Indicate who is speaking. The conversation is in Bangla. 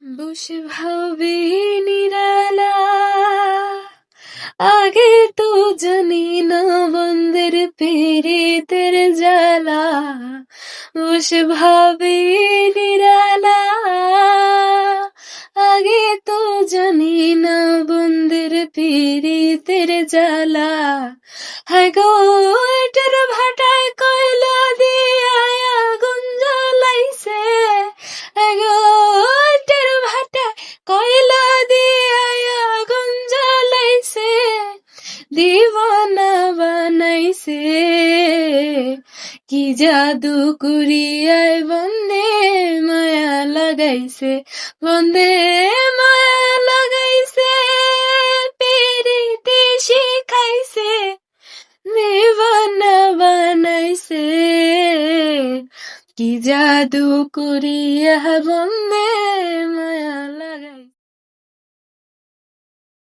Speaker 1: বসে ভাবি নিরালা, আগে তো জানি না বন্দের পীড়িতের জ্বালা। বসে ভাবি নিরালা, আগে তো জানি না বন্দের পীড়িতের জ্বালা। হায় গো এটার ভাটায় কয়লা দিয়া আগুন জ্বালাইছে। হায় গো এটার ভাটায় কয়লা দিয়া আগুন জ্বালাইছে, দিওয়ানা বানাইছে। কি জাদু করিয়ায় বন্দে মায়া লাগাইছে, বন্দে মায়া লাগাইছে, পিরিতি শিখাইছে, দিওয়ানা বানাইছে। কি জাদু করিয়া বন্দে